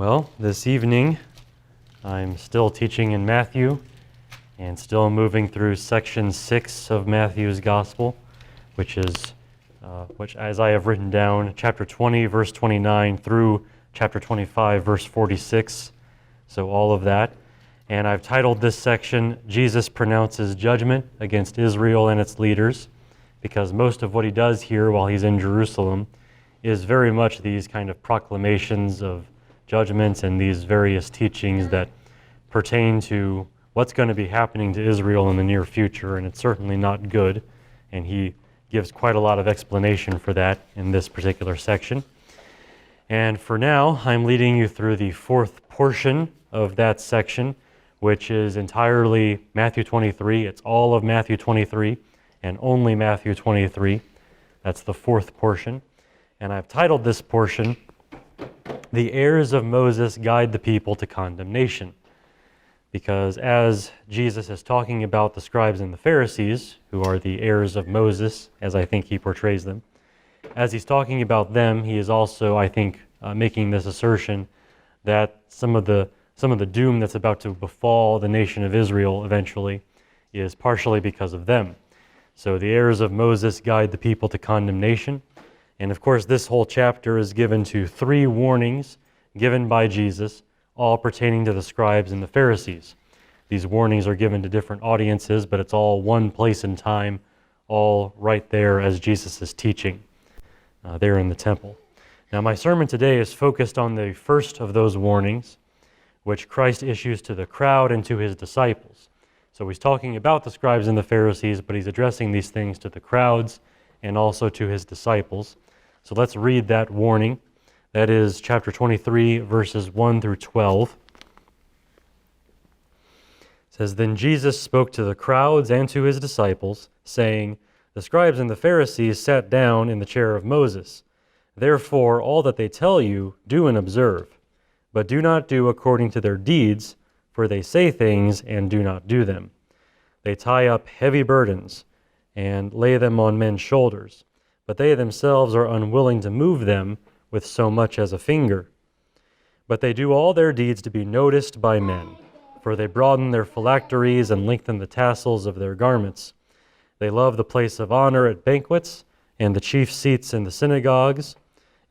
Well, this evening I'm still teaching in Matthew and still moving through section 6 of Matthew's Gospel, which as I have written down, chapter 20, verse 29 through chapter 25, verse 46. So all of that. And I've titled this section, Jesus Pronounces Judgment Against Israel and Its Leaders, because most of what he does here while he's in Jerusalem is very much these kind of proclamations of judgments and these various teachings that pertain to what's going to be happening to Israel in the near future, and it's certainly not good, and he gives quite a lot of explanation for that in this particular section. And for now, I'm leading you through the fourth portion of that section, which is entirely Matthew 23. It's all of Matthew 23 and only Matthew 23. That's the fourth portion. And I've titled this portion, The Heirs of Moses Guide the People to Condemnation. Because as Jesus is talking about the scribes and the Pharisees, who are the heirs of Moses, as I think he portrays them, as he's talking about them, he is also, I think, making this assertion that some of the doom that's about to befall the nation of Israel eventually is partially because of them. So the heirs of Moses guide the people to condemnation. And of course, this whole chapter is given to three warnings given by Jesus, all pertaining to the scribes and the Pharisees. These warnings are given to different audiences, but it's all one place and time, all right there as Jesus is teaching there in the temple. Now, my sermon today is focused on the first of those warnings, which Christ issues to the crowd and to his disciples. So he's talking about the scribes and the Pharisees, but he's addressing these things to the crowds and also to his disciples. So let's read that warning. That is chapter 23, verses 1 through 12. It says, Then Jesus spoke to the crowds and to his disciples, saying, The scribes and the Pharisees sat down in the chair of Moses. Therefore, all that they tell you, do and observe. But do not do according to their deeds, for they say things and do not do them. They tie up heavy burdens and lay them on men's shoulders, but they themselves are unwilling to move them with so much as a finger. But they do all their deeds to be noticed by men, for they broaden their phylacteries and lengthen the tassels of their garments. They love the place of honor at banquets and the chief seats in the synagogues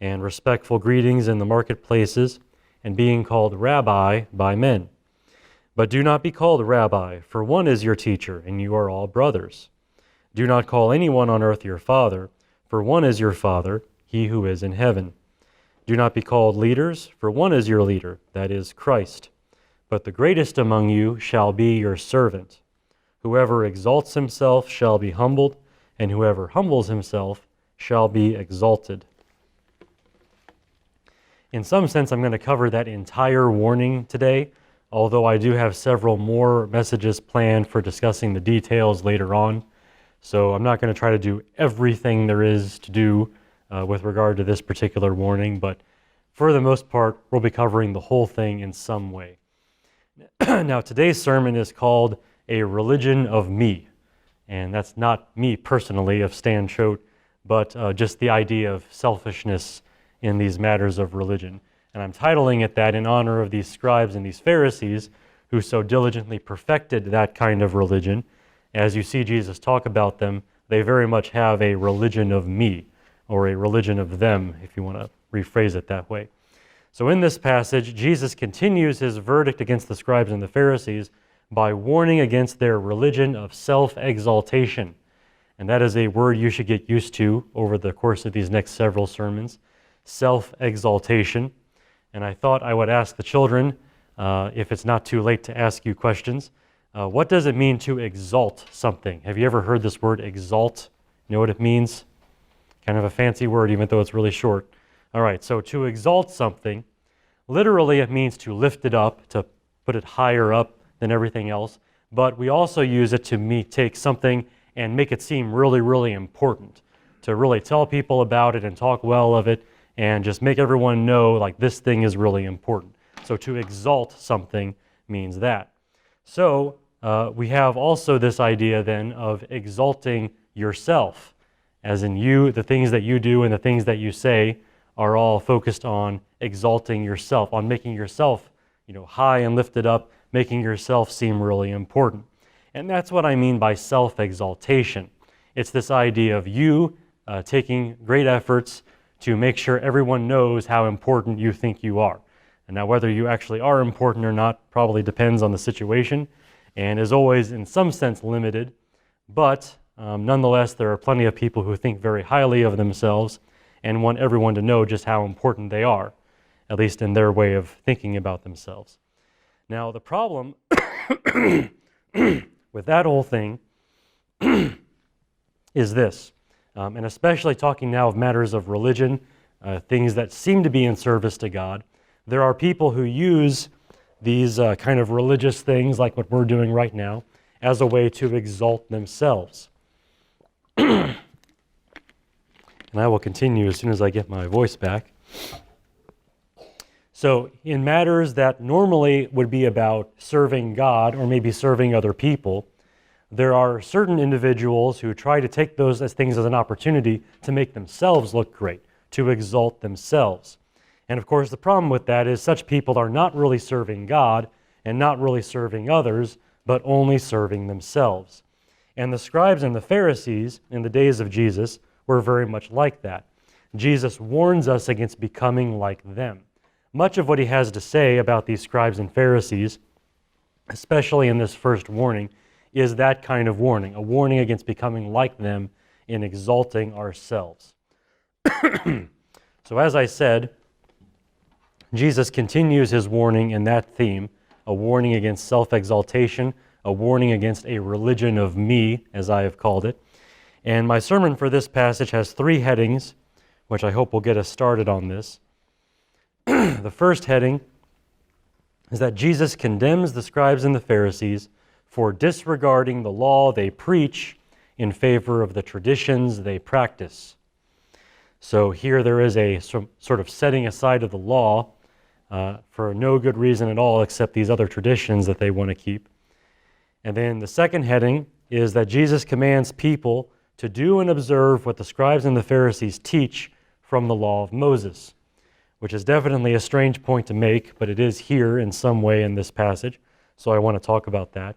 and respectful greetings in the marketplaces and being called rabbi by men. But do not be called rabbi, for one is your teacher, and you are all brothers. Do not call anyone on earth your father, for one is your Father, he who is in heaven. Do not be called leaders, for one is your leader, that is Christ. But the greatest among you shall be your servant. Whoever exalts himself shall be humbled, and whoever humbles himself shall be exalted. In some sense, I'm going to cover that entire warning today, although I do have several more messages planned for discussing the details later on. So I'm not going to try to do everything there is to do with regard to this particular warning, but for the most part, we'll be covering the whole thing in some way. Now, today's sermon is called A Religion of Me, and that's not me personally of Stan Choate, but just the idea of selfishness in these matters of religion. And I'm titling it that in honor of these scribes and these Pharisees who so diligently perfected that kind of religion. As you see Jesus talk about them, they very much have a religion of me, or a religion of them, if you want to rephrase it that way. So in this passage, Jesus continues his verdict against the scribes and the Pharisees by warning against their religion of self-exaltation. And that is a word you should get used to over the course of these next several sermons, self-exaltation. And I thought I would ask the children, if it's not too late to ask you questions, what does it mean to exalt something? Have you ever heard this word exalt? You know what it means? Kind of a fancy word, even though it's really short. All right, so to exalt something, literally it means to lift it up, to put it higher up than everything else. But we also use it to take something and make it seem really, really important, to really tell people about it and talk well of it and just make everyone know, like, this thing is really important. So to exalt something means that. So we have also this idea then of exalting yourself, as in you, the things that you do and the things that you say are all focused on exalting yourself, on making yourself, high and lifted up, making yourself seem really important. And that's what I mean by self-exaltation. It's this idea of you taking great efforts to make sure everyone knows how important you think you are. And now whether you actually are important or not probably depends on the situation and is always in some sense limited, but nonetheless there are plenty of people who think very highly of themselves and want everyone to know just how important they are, at least in their way of thinking about themselves. Now the problem with that whole thing is this, and especially talking now of matters of religion, things that seem to be in service to God, there are people who use these kind of religious things like what we're doing right now as a way to exalt themselves. And I will continue as soon as I get my voice back. So in matters that normally would be about serving God or maybe serving other people, there are certain individuals who try to take those as things as an opportunity to make themselves look great, to exalt themselves. And of course the problem with that is such people are not really serving God and not really serving others, but only serving themselves. And the scribes and the Pharisees in the days of Jesus were very much like that. Jesus warns us against becoming like them. Much of what he has to say about these scribes and Pharisees, especially in this first warning, is that kind of warning, a warning against becoming like them in exalting ourselves. So as I said, Jesus continues his warning in that theme, a warning against self-exaltation, a warning against a religion of me, as I have called it. And my sermon for this passage has 3 headings, which I hope will get us started on this. The first heading is that Jesus condemns the scribes and the Pharisees for disregarding the law they preach in favor of the traditions they practice. So here there is a sort of setting aside of the law for no good reason at all except these other traditions that they want to keep. And then the second heading is that Jesus commands people to do and observe what the scribes and the Pharisees teach from the law of Moses, which is definitely a strange point to make, but it is here in some way in this passage, so I want to talk about that.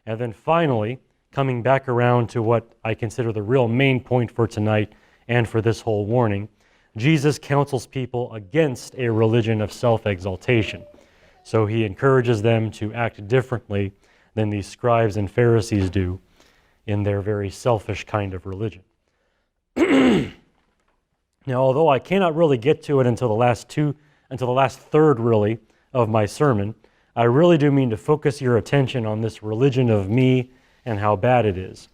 And then finally, coming back around to what I consider the real main point for tonight and for this whole warning, Jesus counsels people against a religion of self-exaltation. So he encourages them to act differently than these scribes and Pharisees do in their very selfish kind of religion. Now, although I cannot really get to it until the last third really of my sermon, I really do mean to focus your attention on this religion of me and how bad it is.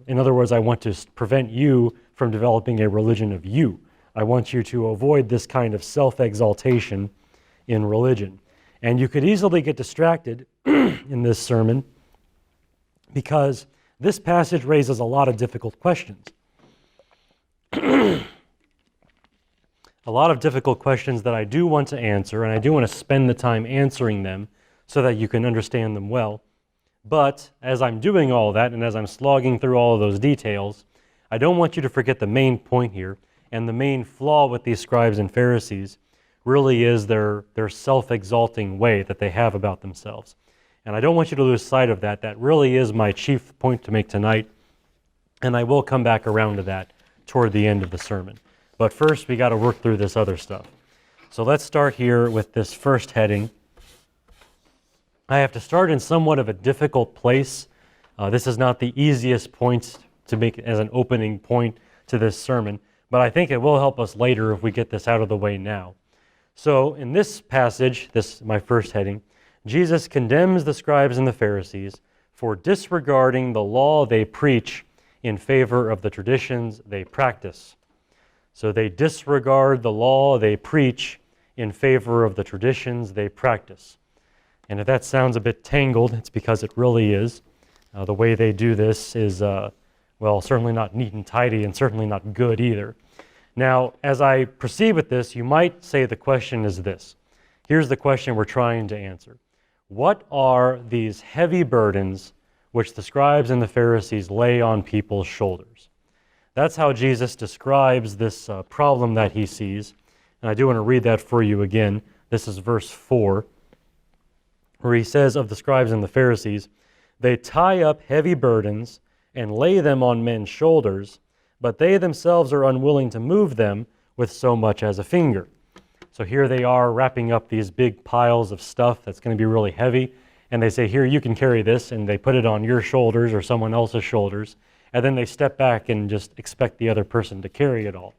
In other words, I want to prevent you from developing a religion of you. I want you to avoid this kind of self-exaltation in religion. And you could easily get distracted in this sermon because this passage raises a lot of difficult questions. A lot of difficult questions that I do want to answer, and I do want to spend the time answering them so that you can understand them well. But as I'm doing all that, and as I'm slogging through all of those details, I don't want you to forget the main point here, and the main flaw with these scribes and Pharisees really is their self-exalting way that they have about themselves. And I don't want you to lose sight of that. That really is my chief point to make tonight, and I will come back around to that toward the end of the sermon. But first, we got to work through this other stuff. So let's start here with this first heading. I have to start in somewhat of a difficult place. This is not the easiest point to make as an opening point to this sermon, but I think it will help us later if we get this out of the way now. So in this passage, this my first heading, Jesus condemns the scribes and the Pharisees for disregarding the law they preach in favor of the traditions they practice. So they disregard the law they preach in favor of the traditions they practice. And if that sounds a bit tangled, it's because it really is. The way they do this is, well, certainly not neat and tidy and certainly not good either. Now, as I proceed with this, you might say the question is this. Here's the question we're trying to answer. What are these heavy burdens which the scribes and the Pharisees lay on people's shoulders? That's how Jesus describes this problem that he sees And I do want to read that for you again. This is verse 4, where he says of the scribes and the Pharisees, "They tie up heavy burdens and lay them on men's shoulders, but they themselves are unwilling to move them with so much as a finger." So here they are wrapping up these big piles of stuff that's going to be really heavy, and they say, "Here, you can carry this," and they put it on your shoulders or someone else's shoulders, and then they step back and just expect the other person to carry it all.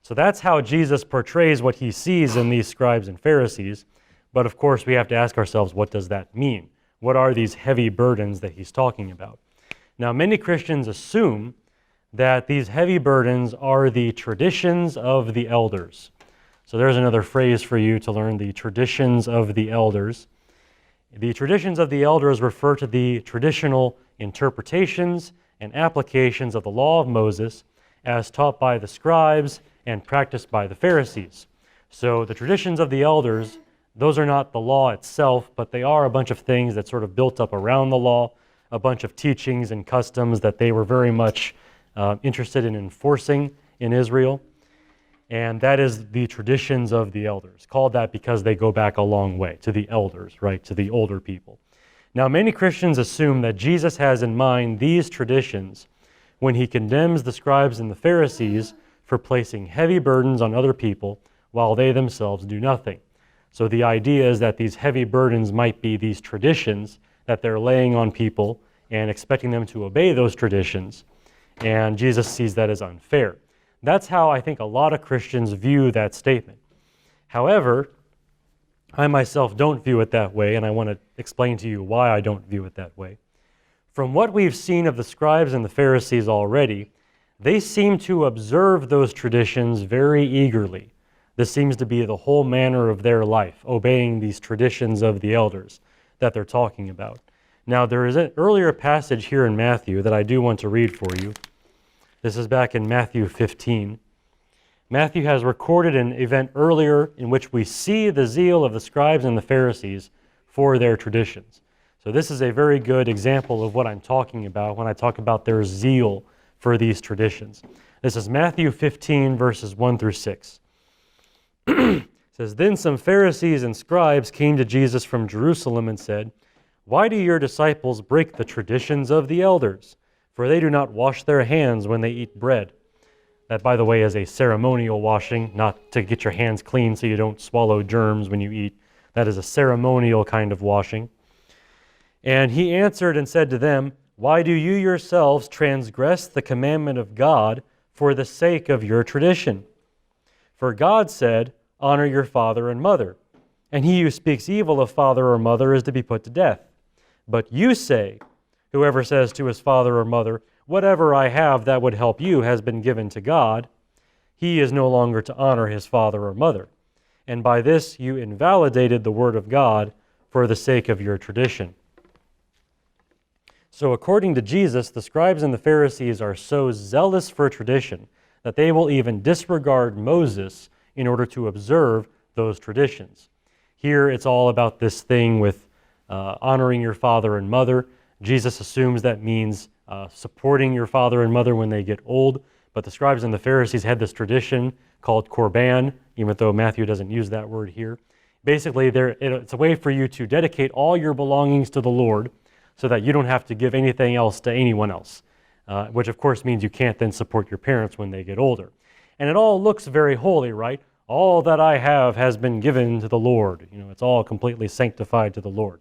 So that's how Jesus portrays what he sees in these scribes and Pharisees. But of course, we have to ask ourselves, what does that mean? What are these heavy burdens that he's talking about? Now, many Christians assume that these heavy burdens are the traditions of the elders. So there's another phrase for you to learn, the traditions of the elders. The traditions of the elders refer to the traditional interpretations and applications of the law of Moses as taught by the scribes and practiced by the Pharisees. So the traditions of the elders, those are not the law itself, but they are a bunch of things that sort of built up around the law, a bunch of teachings and customs that they were very much interested in enforcing in Israel. And that is the traditions of the elders, called that because they go back a long way, to the elders, right, to the older people. Now, many Christians assume that Jesus has in mind these traditions when he condemns the scribes and the Pharisees for placing heavy burdens on other people while they themselves do nothing. So the idea is that these heavy burdens might be these traditions that they're laying on people and expecting them to obey those traditions, and Jesus sees that as unfair. That's how I think a lot of Christians view that statement. However, I myself don't view it that way, and I want to explain to you why I don't view it that way. From what we've seen of the scribes and the Pharisees already, they seem to observe those traditions very eagerly. This seems to be the whole manner of their life, obeying these traditions of the elders that they're talking about. Now, there is an earlier passage here in Matthew that I do want to read for you. This is back in Matthew 15. Matthew has recorded an event earlier in which we see the zeal of the scribes and the Pharisees for their traditions. So this is a very good example of what I'm talking about when I talk about their zeal for these traditions. This is Matthew 15, verses 1 through 6. It says, "Then some Pharisees and scribes came to Jesus from Jerusalem and said, 'Why do your disciples break the traditions of the elders? For they do not wash their hands when they eat bread.'" That, by the way, is a ceremonial washing, not to get your hands clean so you don't swallow germs when you eat. That is a ceremonial kind of washing. "And he answered and said to them, 'Why do you yourselves transgress the commandment of God for the sake of your tradition? For God said, honor your father and mother, and he who speaks evil of father or mother is to be put to death. But you say, whoever says to his father or mother, whatever I have that would help you has been given to God, he is no longer to honor his father or mother. And by this you invalidated the word of God for the sake of your tradition.'" So according to Jesus, the scribes and the Pharisees are so zealous for tradition that they will even disregard Moses in order to observe those traditions. Here it's all about this thing with honoring your father and mother. Jesus assumes that means supporting your father and mother when they get old, but the scribes and the Pharisees had this tradition called korban, even though Matthew doesn't use that word here. Basically, it's a way for you to dedicate all your belongings to the Lord so that you don't have to give anything else to anyone else, which of course means you can't then support your parents when they get older. And it all looks very holy, right? All that I have has been given to the Lord. It's all completely sanctified to the Lord.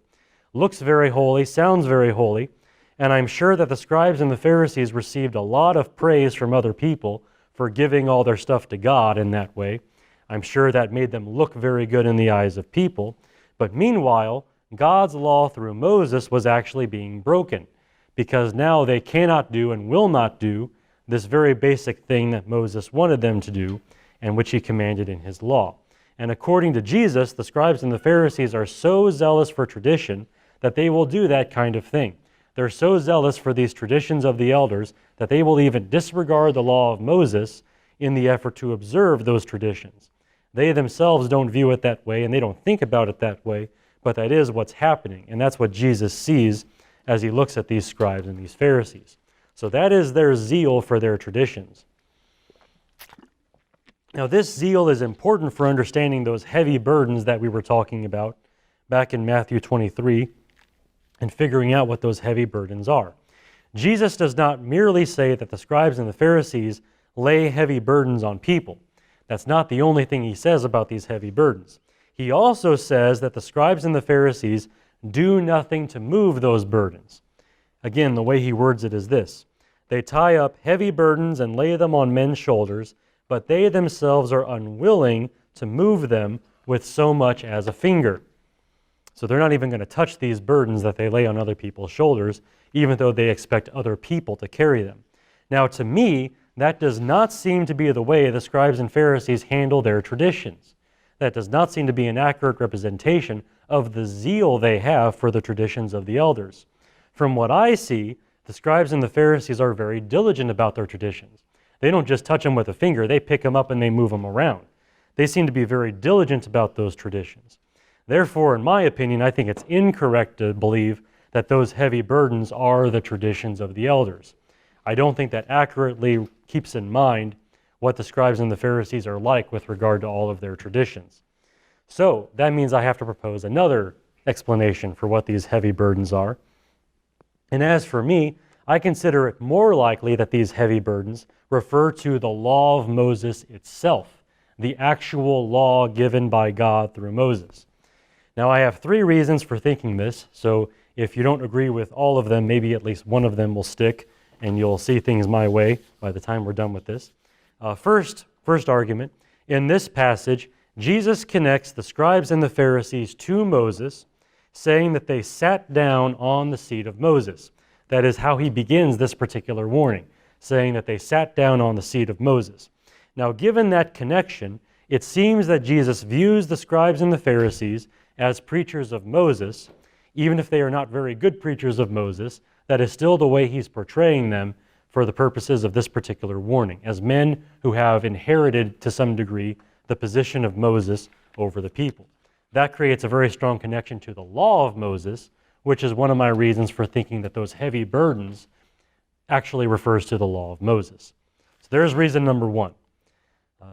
Looks very holy, sounds very holy, and I'm sure that the scribes and the Pharisees received a lot of praise from other people for giving all their stuff to God in that way. I'm sure that made them look very good in the eyes of people. But meanwhile, God's law through Moses was actually being broken, because now they cannot do and will not do this very basic thing that Moses wanted them to do and which he commanded in his law. And according to Jesus, the scribes and the Pharisees are so zealous for tradition that they will do that kind of thing. They're so zealous for these traditions of the elders that they will even disregard the law of Moses in the effort to observe those traditions. They themselves don't view it that way, and they don't think about it that way, but that is what's happening, and that's what Jesus sees as he looks at these scribes and these Pharisees. So that is their zeal for their traditions. Now, this zeal is important for understanding those heavy burdens that we were talking about back in Matthew 23 and figuring out what those heavy burdens are. Jesus does not merely say that the scribes and the Pharisees lay heavy burdens on people. That's not the only thing he says about these heavy burdens. He also says that the scribes and the Pharisees do nothing to move those burdens. Again, the way he words it is this: they tie up heavy burdens and lay them on men's shoulders, but they themselves are unwilling to move them with so much as a finger. So they're not even going to touch these burdens that they lay on other people's shoulders, even though they expect other people to carry them. Now, to me, that does not seem to be the way the scribes and Pharisees handle their traditions. That does not seem to be an accurate representation of the zeal they have for the traditions of the elders. From what I see, the scribes and the Pharisees are very diligent about their traditions. They don't just touch them with a finger, they pick them up and they move them around. They seem to be very diligent about those traditions. Therefore, in my opinion, I think it's incorrect to believe that those heavy burdens are the traditions of the elders. I don't think that accurately keeps in mind what the scribes and the Pharisees are like with regard to all of their traditions. So that means I have to propose another explanation for what these heavy burdens are. And as for me, I consider it more likely that these heavy burdens refer to the law of Moses itself, the actual law given by God through Moses. Now, I have three reasons for thinking this, so if you don't agree with all of them, maybe at least one of them will stick, and you'll see things my way by the time we're done with this. First argument, in this passage, Jesus connects the scribes and the Pharisees to Moses, saying that they sat down on the seat of Moses. That is how he begins this particular warning, saying that they sat down on the seat of Moses. Now, given that connection, it seems that Jesus views the scribes and the Pharisees as preachers of Moses, even if they are not very good preachers of Moses. That is still the way he's portraying them for the purposes of this particular warning, as men who have inherited to some degree the position of Moses over the people. That creates a very strong connection to the law of Moses, which is one of my reasons for thinking that those heavy burdens actually refers to the law of Moses. So there's reason number one.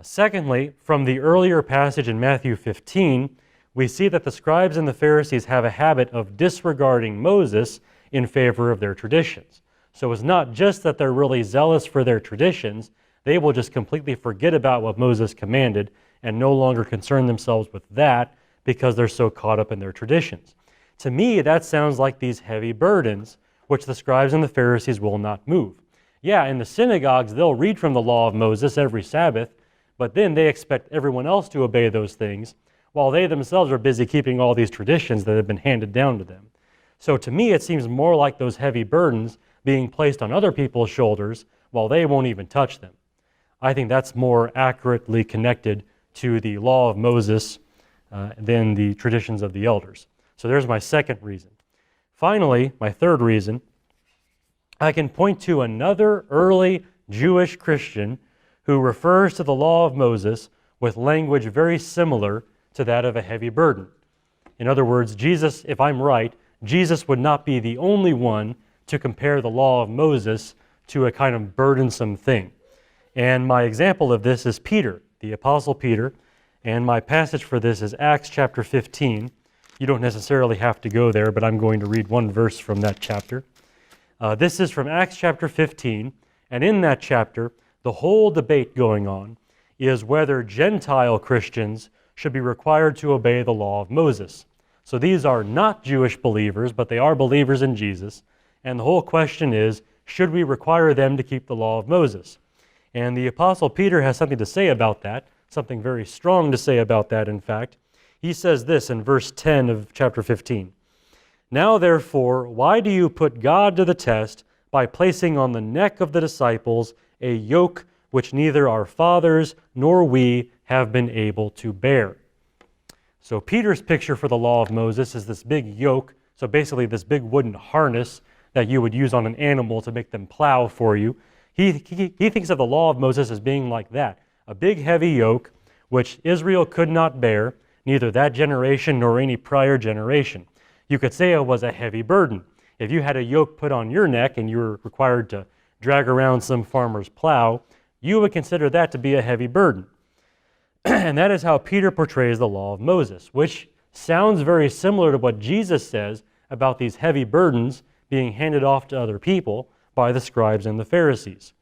Secondly, from the earlier passage in Matthew 15, we see that the scribes and the Pharisees have a habit of disregarding Moses in favor of their traditions. So it's not just that they're really zealous for their traditions, they will just completely forget about what Moses commanded and no longer concern themselves with that because they're so caught up in their traditions. To me, that sounds like these heavy burdens, which the scribes and the Pharisees will not move. Yeah, in the synagogues, they'll read from the law of Moses every Sabbath, but then they expect everyone else to obey those things, while they themselves are busy keeping all these traditions that have been handed down to them. So to me, it seems more like those heavy burdens being placed on other people's shoulders while they won't even touch them. I think that's more accurately connected to the law of Moses than the traditions of the elders. So there's my second reason. Finally, my third reason, I can point to another early Jewish Christian who refers to the law of Moses with language very similar to that of a heavy burden. In other words, Jesus, if I'm right, Jesus would not be the only one to compare the law of Moses to a kind of burdensome thing. And my example of this is Peter, the Apostle Peter, and my passage for this is Acts chapter 15. You don't necessarily have to go there, but I'm going to read one verse from that chapter. This is from Acts chapter 15, and in that chapter, the whole debate going on is whether Gentile Christians should be required to obey the law of Moses. So these are not Jewish believers, but they are believers in Jesus, and the whole question is, should we require them to keep the law of Moses? And the Apostle Peter has something to say about that, something very strong to say about that, in fact. He says this in verse 10 of chapter 15. Now therefore, why do you put God to the test by placing on the neck of the disciples a yoke which neither our fathers nor we have been able to bear? So Peter's picture for the law of Moses is this big yoke, so basically this big wooden harness that you would use on an animal to make them plow for you. He thinks of the law of Moses as being like that, a big heavy yoke which Israel could not bear, neither that generation nor any prior generation. You could say it was a heavy burden. If you had a yoke put on your neck and you were required to drag around some farmer's plow, you would consider that to be a heavy burden. And that is how Peter portrays the law of Moses, which sounds very similar to what Jesus says about these heavy burdens being handed off to other people by the scribes and the Pharisees.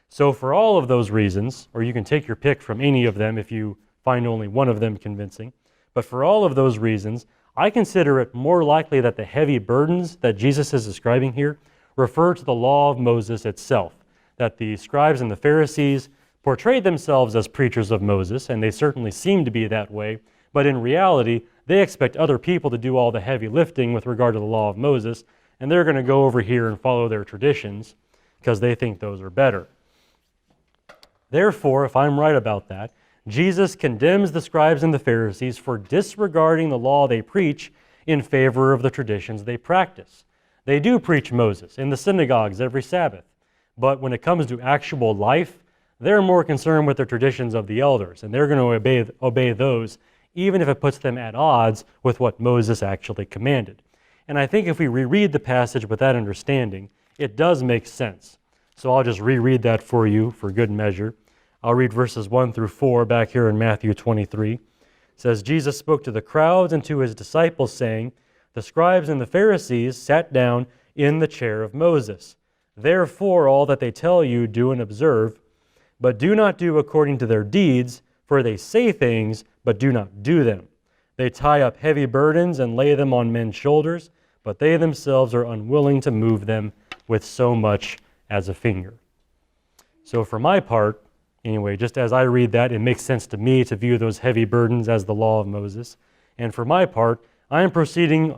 So for all of those reasons, or you can take your pick from any of them if you find only one of them convincing, but for all of those reasons, I consider it more likely that the heavy burdens that Jesus is describing here refer to the law of Moses itself, that the scribes and the Pharisees portrayed themselves as preachers of Moses, and they certainly seem to be that way, but in reality, they expect other people to do all the heavy lifting with regard to the law of Moses, and they're going to go over here and follow their traditions because they think those are better. Therefore, if I'm right about that, Jesus condemns the scribes and the Pharisees for disregarding the law they preach in favor of the traditions they practice. They do preach Moses in the synagogues every Sabbath, but when it comes to actual life, they're more concerned with the traditions of the elders, and they're going to obey those, even if it puts them at odds with what Moses actually commanded. And I think if we reread the passage with that understanding, it does make sense. So I'll just reread that for you for good measure. I'll read verses 1 through 4 back here in Matthew 23. It says, Jesus spoke to the crowds and to his disciples, saying, the scribes and the Pharisees sat down in the chair of Moses. Therefore, all that they tell you, do and observe, but do not do according to their deeds, for they say things, but do not do them. They tie up heavy burdens and lay them on men's shoulders, but they themselves are unwilling to move them with so much as a finger. So for my part, anyway, just as I read that, it makes sense to me to view those heavy burdens as the law of Moses. And for my part, I am proceeding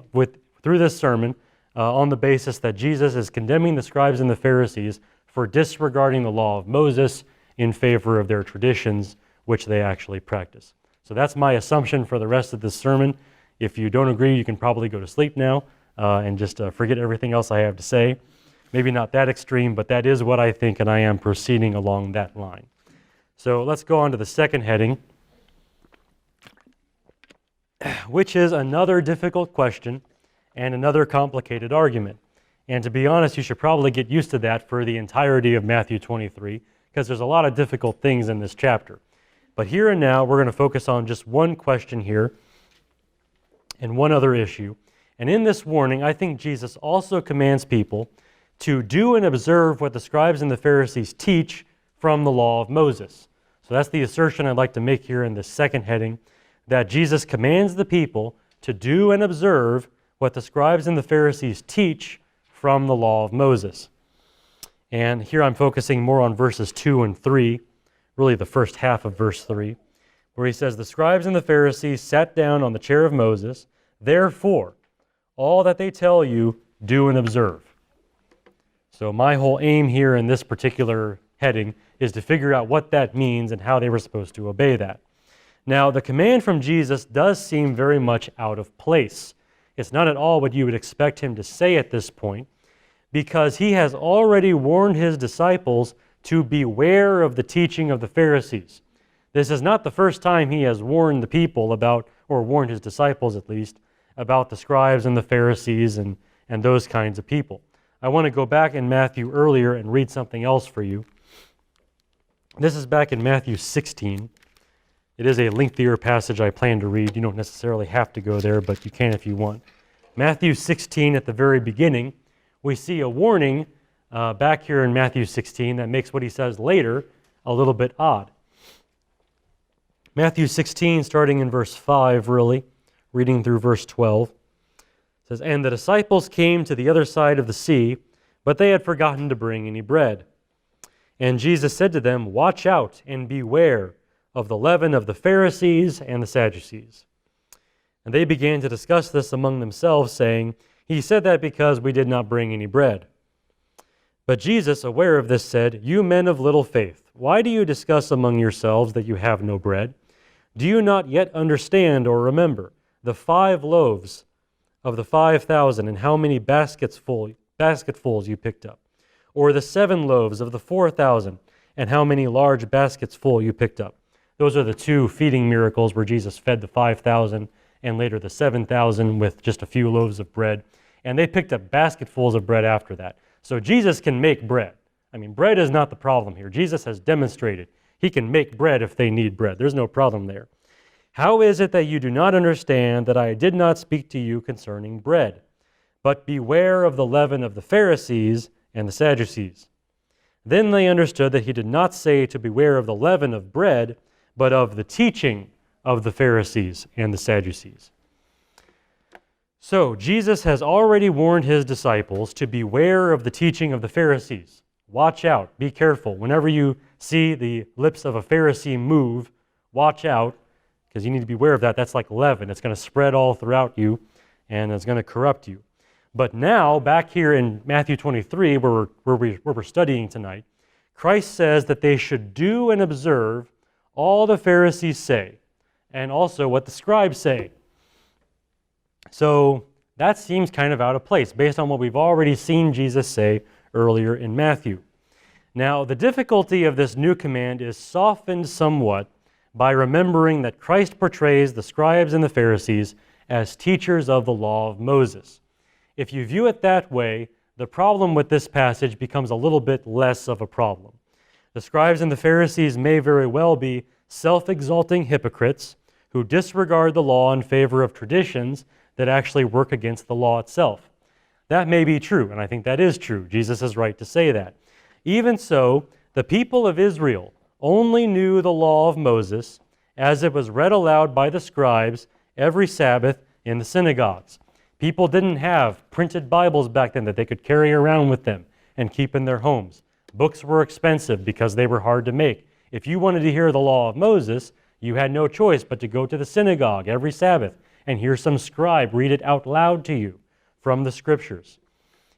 through this sermon on the basis that Jesus is condemning the scribes and the Pharisees for disregarding the law of Moses in favor of their traditions, which they actually practice. So that's my assumption for the rest of this sermon. If you don't agree, you can probably go to sleep now and just forget everything else I have to say. Maybe not that extreme, but that is what I think, and I am proceeding along that line. So let's go on to the second heading, which is another difficult question and another complicated argument. And to be honest, you should probably get used to that for the entirety of Matthew 23, because there's a lot of difficult things in this chapter. But here and now, we're going to focus on just one question here and one other issue. And in this warning, I think Jesus also commands people to do and observe what the scribes and the Pharisees teach from the law of Moses. So that's the assertion I'd like to make here in this second heading, that Jesus commands the people to do and observe what the scribes and the Pharisees teach from the law of Moses. And here I'm focusing more on verses 2 and 3, really the first half of verse 3, where he says, the scribes and the Pharisees sat down on the chair of Moses, therefore, all that they tell you, do and observe. So my whole aim here in this particular heading is to figure out what that means and how they were supposed to obey that. Now, the command from Jesus does seem very much out of place. It's not at all what you would expect him to say at this point, because he has already warned his disciples to beware of the teaching of the Pharisees. This is not the first time he has warned the people about, or warned his disciples at least, about the scribes and the Pharisees and those kinds of people. I want to go back in Matthew earlier and read something else for you. This is back in Matthew 16. It is a lengthier passage I plan to read. You don't necessarily have to go there, but you can if you want. Matthew 16, at the very beginning, we see a warning back here in Matthew 16 that makes what he says later a little bit odd. Matthew 16, starting in verse 5, really, reading through verse 12, says, and the disciples came to the other side of the sea, but they had forgotten to bring any bread. And Jesus said to them, watch out and beware of the leaven of the Pharisees and the Sadducees. And they began to discuss this among themselves, saying, he said that because we did not bring any bread. But Jesus, aware of this, said, you men of little faith, why do you discuss among yourselves that you have no bread? Do you not yet understand or remember the 5 loaves of the 5,000 and how many basketfuls you picked up? Or the 7 loaves of the 4,000 and how many large baskets full you picked up? Those are the 2 feeding miracles where Jesus fed the 5,000 and later the 7,000 with just a few loaves of bread. And they picked up basketfuls of bread after that. So Jesus can make bread. I mean, bread is not the problem here. Jesus has demonstrated He can make bread if they need bread. There's no problem there. How is it that you do not understand that I did not speak to you concerning bread? But beware of the leaven of the Pharisees and the Sadducees. Then they understood that he did not say to beware of the leaven of bread, but of the teaching of the Pharisees and the Sadducees. So Jesus has already warned his disciples to beware of the teaching of the Pharisees. Watch out, be careful. Whenever you see the lips of a Pharisee move, watch out, because you need to be aware of that. That's like leaven. It's going to spread all throughout you, and it's going to corrupt you. But now, back here in Matthew 23, where we're studying tonight, Christ says that they should do and observe all the Pharisees say, and also what the scribes say. So that seems kind of out of place, based on what we've already seen Jesus say earlier in Matthew. Now, the difficulty of this new command is softened somewhat by remembering that Christ portrays the scribes and the Pharisees as teachers of the law of Moses. If you view it that way, the problem with this passage becomes a little bit less of a problem. The scribes and the Pharisees may very well be self-exalting hypocrites who disregard the law in favor of traditions that actually work against the law itself. That may be true, and I think that is true. Jesus is right to say that. Even so, the people of Israel only knew the law of Moses as it was read aloud by the scribes every Sabbath in the synagogues. People didn't have printed Bibles back then that they could carry around with them and keep in their homes. Books were expensive because they were hard to make. If you wanted to hear the law of Moses, you had no choice but to go to the synagogue every Sabbath and hear some scribe read it out loud to you from the Scriptures.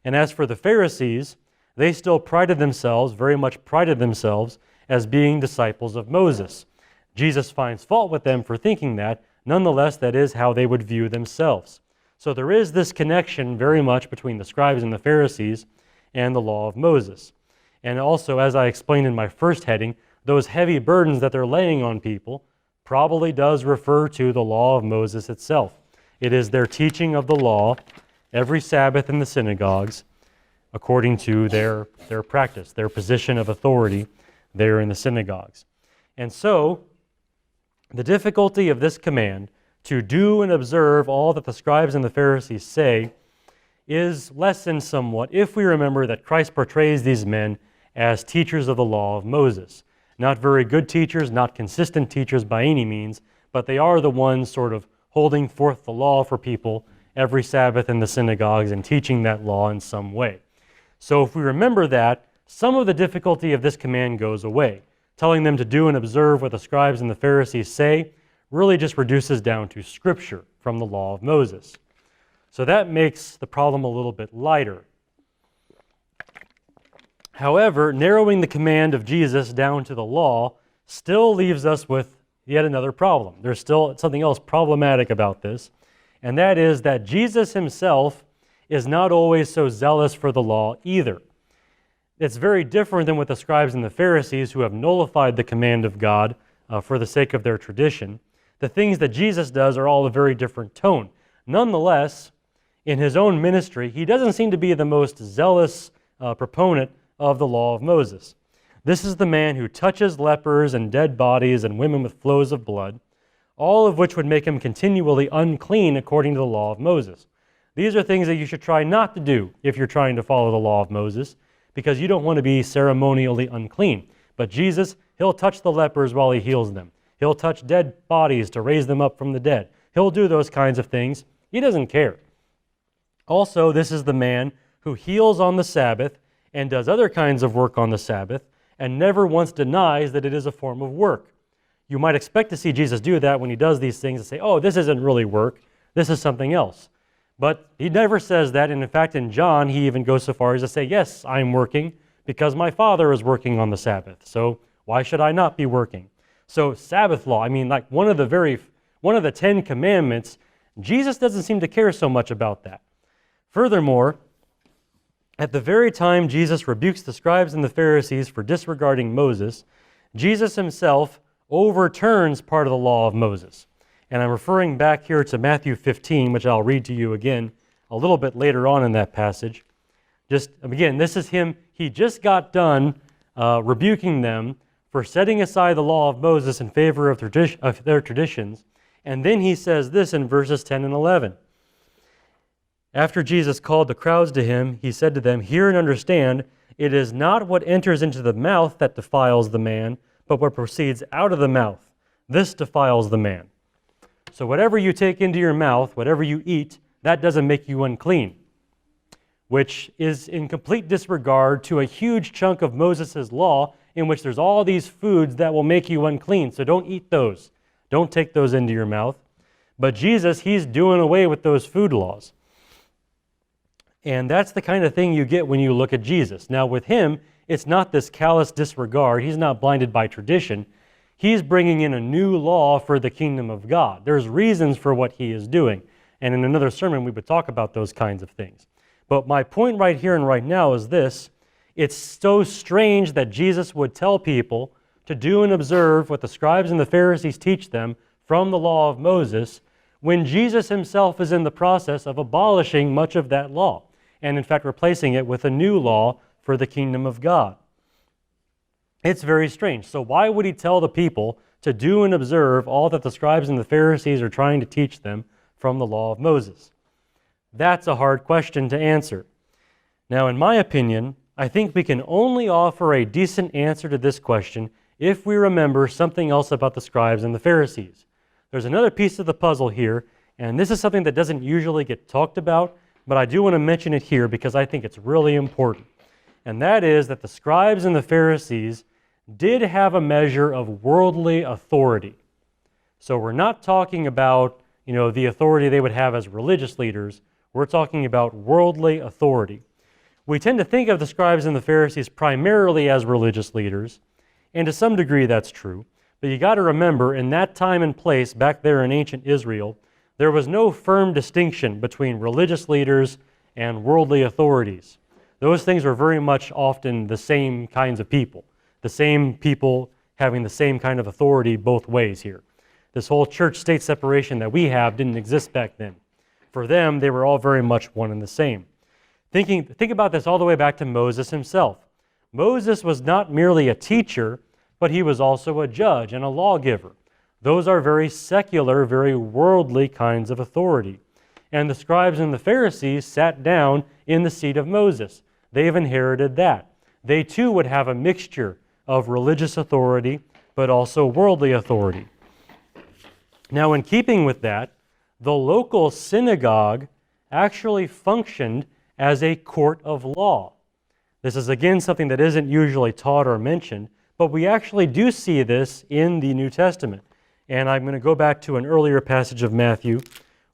And as for the Pharisees, they still very much prided themselves as being disciples of Moses. Jesus finds fault with them for thinking that. Nonetheless, that is how they would view themselves. So there is this connection very much between the scribes and the Pharisees and the law of Moses. And also, as I explained in my first heading, those heavy burdens that they're laying on people probably does refer to the law of Moses itself. It is their teaching of the law every Sabbath in the synagogues according to their practice, their position of authority there in the synagogues. And so, the difficulty of this command to do and observe all that the scribes and the Pharisees say is lessened somewhat if we remember that Christ portrays these men as teachers of the law of Moses. Not very good teachers, not consistent teachers by any means, but they are the ones sort of holding forth the law for people every Sabbath in the synagogues and teaching that law in some way. So if we remember that, some of the difficulty of this command goes away. Telling them to do and observe what the scribes and the Pharisees say really just reduces down to Scripture from the law of Moses. So that makes the problem a little bit lighter. However, narrowing the command of Jesus down to the law still leaves us with yet another problem. There's still something else problematic about this, and that is that Jesus himself is not always so zealous for the law either. It's very different than with the scribes and the Pharisees who have nullified the command of God for the sake of their tradition. The things that Jesus does are all a very different tone. Nonetheless, in his own ministry, he doesn't seem to be the most zealous proponent of the law of Moses. This is the man who touches lepers and dead bodies and women with flows of blood, all of which would make him continually unclean according to the law of Moses. These are things that you should try not to do if you're trying to follow the law of Moses, because you don't want to be ceremonially unclean. But Jesus, he'll touch the lepers while he heals them. He'll touch dead bodies to raise them up from the dead. He'll do those kinds of things. He doesn't care. Also, this is the man who heals on the Sabbath and does other kinds of work on the Sabbath and never once denies that it is a form of work. You might expect to see Jesus do that when he does these things and say, oh, this isn't really work. This is something else. But he never says that, and in fact in John he even goes so far as to say, yes, I'm working because my Father is working on the Sabbath, so why should I not be working? So Sabbath law, like one of the 10 commandments, Jesus doesn't seem to care so much about that. Furthermore, at the very time Jesus rebukes the scribes and the Pharisees for disregarding Moses, Jesus himself overturns part of the law of Moses. And I'm referring back here to Matthew 15, which I'll read to you again a little bit later on in that passage. Just again, this is him. He just got done rebuking them for setting aside the law of Moses in favor of their traditions. And then he says this in verses 10 and 11. After Jesus called the crowds to him, he said to them, "Hear and understand, it is not what enters into the mouth that defiles the man, but what proceeds out of the mouth. This defiles the man." So whatever you take into your mouth, whatever you eat, that doesn't make you unclean, which is in complete disregard to a huge chunk of Moses' law in which there's all these foods that will make you unclean. So don't eat those. Don't take those into your mouth. But Jesus, he's doing away with those food laws. And that's the kind of thing you get when you look at Jesus. Now with him, it's not this callous disregard. He's not blinded by tradition. He's bringing in a new law for the kingdom of God. There's reasons for what he is doing. And in another sermon, we would talk about those kinds of things. But my point right here and right now is this. It's so strange that Jesus would tell people to do and observe what the scribes and the Pharisees teach them from the law of Moses when Jesus himself is in the process of abolishing much of that law and in fact replacing it with a new law for the kingdom of God. It's very strange. So why would he tell the people to do and observe all that the scribes and the Pharisees are trying to teach them from the law of Moses? That's a hard question to answer. Now, in my opinion, I think we can only offer a decent answer to this question if we remember something else about the scribes and the Pharisees. There's another piece of the puzzle here, and this is something that doesn't usually get talked about, but I do want to mention it here because I think it's really important. And that is that the scribes and the Pharisees did have a measure of worldly authority. So we're not talking about, the authority they would have as religious leaders. We're talking about worldly authority. We tend to think of the scribes and the Pharisees primarily as religious leaders, and to some degree that's true. But you got to remember, in that time and place back there in ancient Israel, there was no firm distinction between religious leaders and worldly authorities. Those things were very much often the same kinds of people, the same people having the same kind of authority both ways here. This whole church-state separation that we have didn't exist back then. For them, they were all very much one and the same. Think about this all the way back to Moses himself. Moses was not merely a teacher, but he was also a judge and a lawgiver. Those are very secular, very worldly kinds of authority. And the scribes and the Pharisees sat down in the seat of Moses. They've inherited that. They too would have a mixture of religious authority, but also worldly authority. Now, in keeping with that, the local synagogue actually functioned as a court of law. This is again something that isn't usually taught or mentioned, but we actually do see this in the New Testament. And I'm going to go back to an earlier passage of Matthew,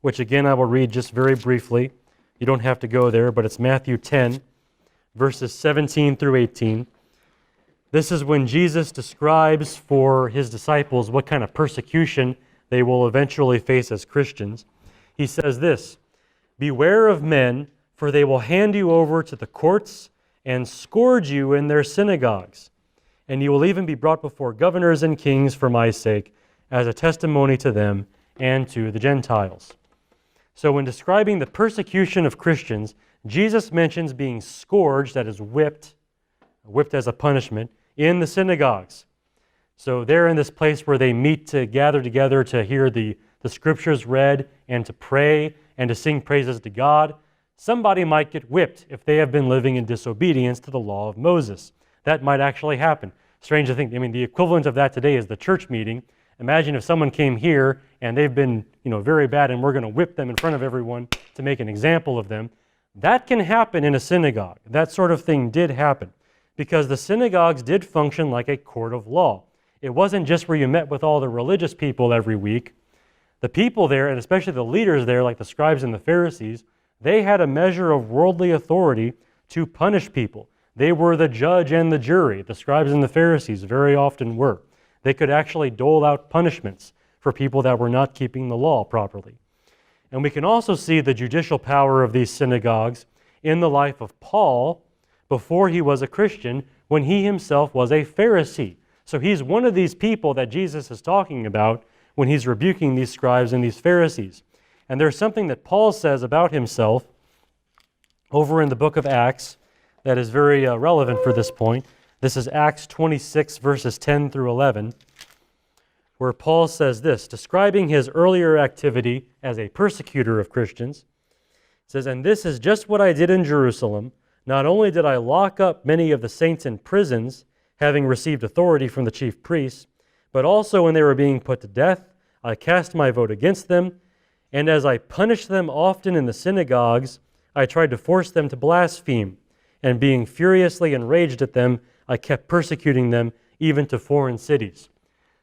which again I will read just very briefly. You don't have to go there, but it's Matthew 10, verses 17 through 18. This is when Jesus describes for his disciples what kind of persecution they will eventually face as Christians. He says this, "Beware of men, for they will hand you over to the courts and scourge you in their synagogues. And you will even be brought before governors and kings for my sake, as a testimony to them and to the Gentiles." So when describing the persecution of Christians, Jesus mentions being scourged, that is whipped as a punishment, in the synagogues. So they're in this place where they meet to gather together to hear the scriptures read and to pray and to sing praises to God. Somebody might get whipped if they have been living in disobedience to the law of Moses. That might actually happen. Strange to think, the equivalent of that today is the church meeting. Imagine if someone came here and they've been, very bad and we're going to whip them in front of everyone to make an example of them. That can happen in a synagogue. That sort of thing did happen because the synagogues did function like a court of law. It wasn't just where you met with all the religious people every week. The people there, and especially the leaders there, like the scribes and the Pharisees, they had a measure of worldly authority to punish people. They were the judge and the jury. The scribes and the Pharisees very often were. They could actually dole out punishments for people that were not keeping the law properly. And we can also see the judicial power of these synagogues in the life of Paul before he was a Christian, when he himself was a Pharisee. So he's one of these people that Jesus is talking about when he's rebuking these scribes and these Pharisees. And there's something that Paul says about himself over in the book of Acts that is very relevant for this point. This is Acts 26, verses 10 through 11, where Paul says this, describing his earlier activity as a persecutor of Christians. It says, "And this is just what I did in Jerusalem. Not only did I lock up many of the saints in prisons, having received authority from the chief priests, but also when they were being put to death, I cast my vote against them. And as I punished them often in the synagogues, I tried to force them to blaspheme. And being furiously enraged at them, I kept persecuting them even to foreign cities."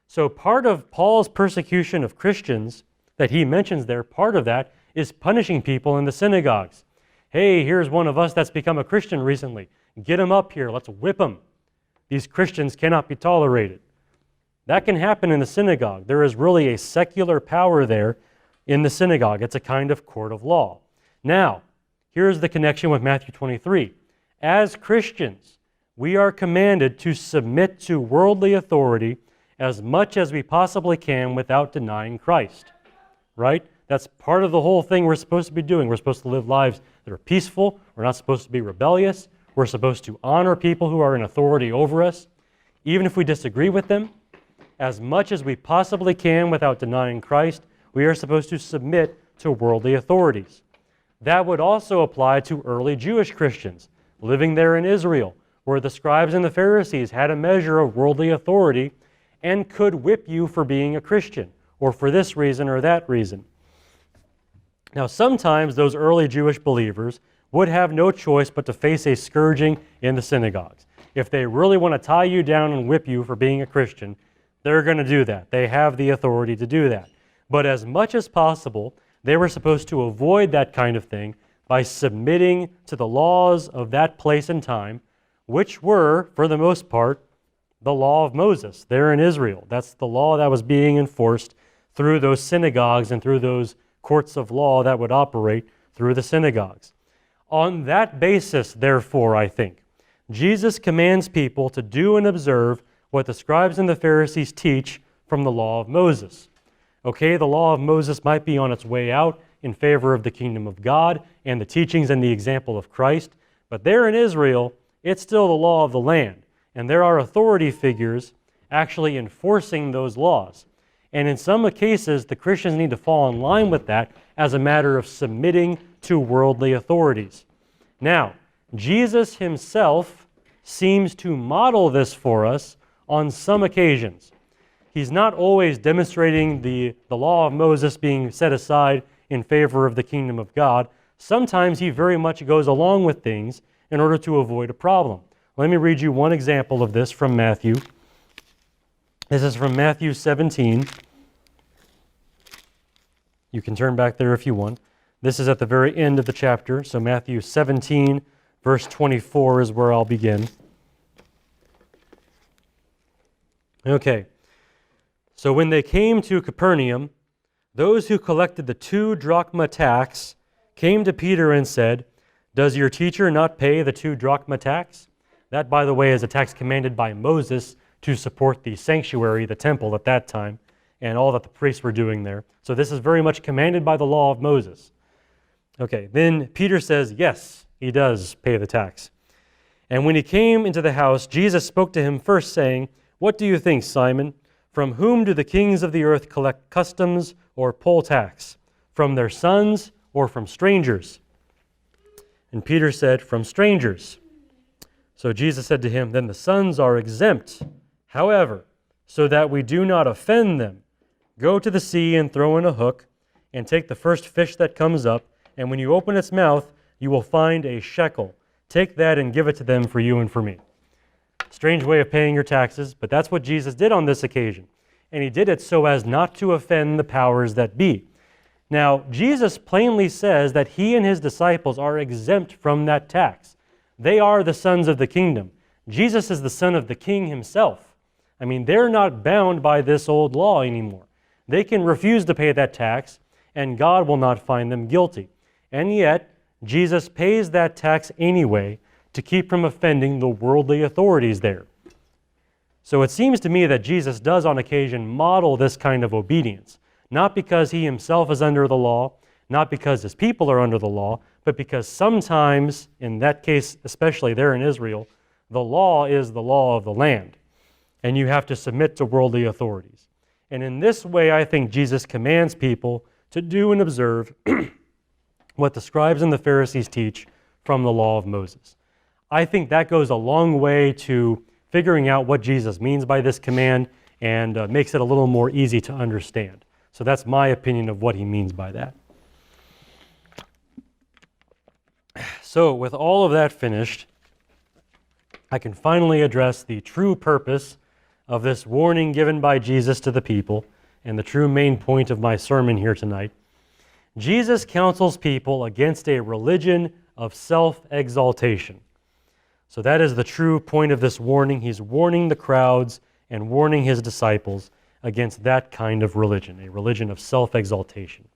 So part of Paul's persecution of Christians that he mentions there, part of that is punishing people in the synagogues. Hey, here's one of us that's become a Christian recently. Get him up here. Let's whip him. These Christians cannot be tolerated. That can happen in the synagogue. There is really a secular power there in the synagogue. It's a kind of court of law. Now, here's the connection with Matthew 23. As Christians, we are commanded to submit to worldly authority as much as we possibly can without denying Christ. Right? That's part of the whole thing we're supposed to be doing. We're supposed to live lives that are peaceful. We're not supposed to be rebellious. We're supposed to honor people who are in authority over us, even if we disagree with them. As much as we possibly can without denying Christ, we are supposed to submit to worldly authorities. That would also apply to early Jewish Christians living there in Israel, where the scribes and the Pharisees had a measure of worldly authority and could whip you for being a Christian, or for this reason or that reason. Now, sometimes those early Jewish believers would have no choice but to face a scourging in the synagogues. If they really want to tie you down and whip you for being a Christian, they're going to do that. They have the authority to do that. But as much as possible, they were supposed to avoid that kind of thing by submitting to the laws of that place and time, which were, for the most part, the law of Moses there in Israel. That's the law that was being enforced through those synagogues and through those courts of law that would operate through the synagogues. On that basis, therefore, I think, Jesus commands people to do and observe what the scribes and the Pharisees teach from the law of Moses. Okay, the law of Moses might be on its way out in favor of the kingdom of God and the teachings and the example of Christ, but there in Israel, it's still the law of the land, and there are authority figures actually enforcing those laws. And in some cases, the Christians need to fall in line with that as a matter of submitting to worldly authorities. Now, Jesus himself seems to model this for us on some occasions. He's not always demonstrating the law of Moses being set aside in favor of the kingdom of God. Sometimes he very much goes along with things in order to avoid a problem. Let me read you one example of this from Matthew. This is from Matthew 17. You can turn back there if you want. This is at the very end of the chapter. So Matthew 17, verse 24 is where I'll begin. Okay. So when they came to Capernaum, those who collected the 2 drachma tax came to Peter and said, "Does your teacher not pay the 2 drachma tax?" That, by the way, is a tax commanded by Moses to support the sanctuary, the temple at that time, and all that the priests were doing there. So this is very much commanded by the law of Moses. Okay, then Peter says, yes, he does pay the tax. And when he came into the house, Jesus spoke to him first, saying, "What do you think, Simon? From whom do the kings of the earth collect customs or poll tax? From their sons or from strangers?" And Peter said, "From strangers." So Jesus said to him, "Then the sons are exempt. However, so that we do not offend them, go to the sea and throw in a hook, and take the first fish that comes up, and when you open its mouth, you will find a shekel. Take that and give it to them for you and for me." Strange way of paying your taxes, but that's what Jesus did on this occasion. And he did it so as not to offend the powers that be. Now, Jesus plainly says that he and his disciples are exempt from that tax. They are the sons of the kingdom. Jesus is the son of the king himself. I mean, they're not bound by this old law anymore. They can refuse to pay that tax, and God will not find them guilty. And yet, Jesus pays that tax anyway to keep from offending the worldly authorities there. So it seems to me that Jesus does on occasion model this kind of obedience, not because he himself is under the law, not because his people are under the law, but because sometimes, in that case, especially there in Israel, the law is the law of the land, and you have to submit to worldly authorities. And in this way, I think Jesus commands people to do and observe what the scribes and the Pharisees teach from the law of Moses. I think that goes a long way to figuring out what Jesus means by this command and makes it a little more easy to understand. So that's my opinion of what he means by that. So with all of that finished, I can finally address the true purpose of this warning given by Jesus to the people and the true main point of my sermon here tonight. Jesus counsels people against a religion of self-exaltation. So that is the true point of this warning. He's warning the crowds and warning his disciples against that kind of religion, a religion of self-exaltation.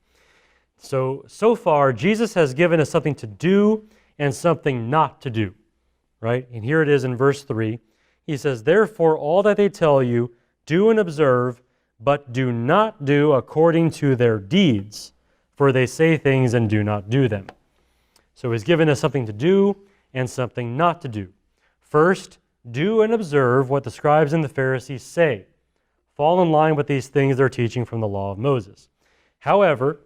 So far, Jesus has given us something to do and something not to do, right? And here it is in verse 3. He says, "Therefore, all that they tell you, do and observe, but do not do according to their deeds, for they say things and do not do them." So he's given us something to do and something not to do. First, do and observe what the scribes and the Pharisees say. Fall in line with these things they're teaching from the law of Moses. However,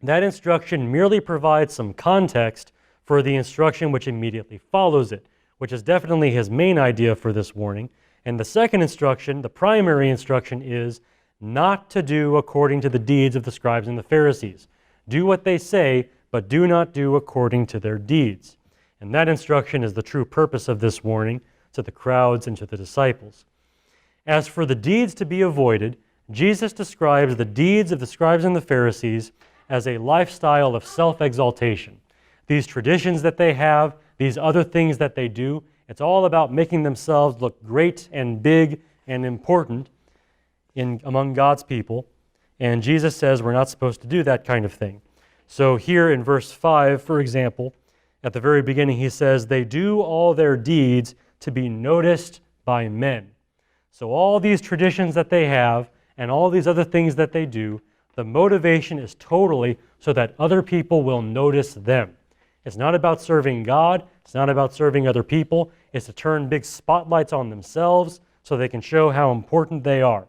that instruction merely provides some context for the instruction which immediately follows it, which is definitely his main idea for this warning. And the second instruction, the primary instruction, is not to do according to the deeds of the scribes and the Pharisees. Do what they say, but do not do according to their deeds. And that instruction is the true purpose of this warning to the crowds and to the disciples. As for the deeds to be avoided, Jesus describes the deeds of the scribes and the Pharisees as a lifestyle of self-exaltation. These traditions that they have, these other things that they do, it's all about making themselves look great and big and important among God's people. And Jesus says we're not supposed to do that kind of thing. So here in verse 5, for example, at the very beginning he says, "They do all their deeds to be noticed by men." So all these traditions that they have and all these other things that they do, the motivation is totally so that other people will notice them. It's not about serving God. It's not about serving other people. It's to turn big spotlights on themselves so they can show how important they are.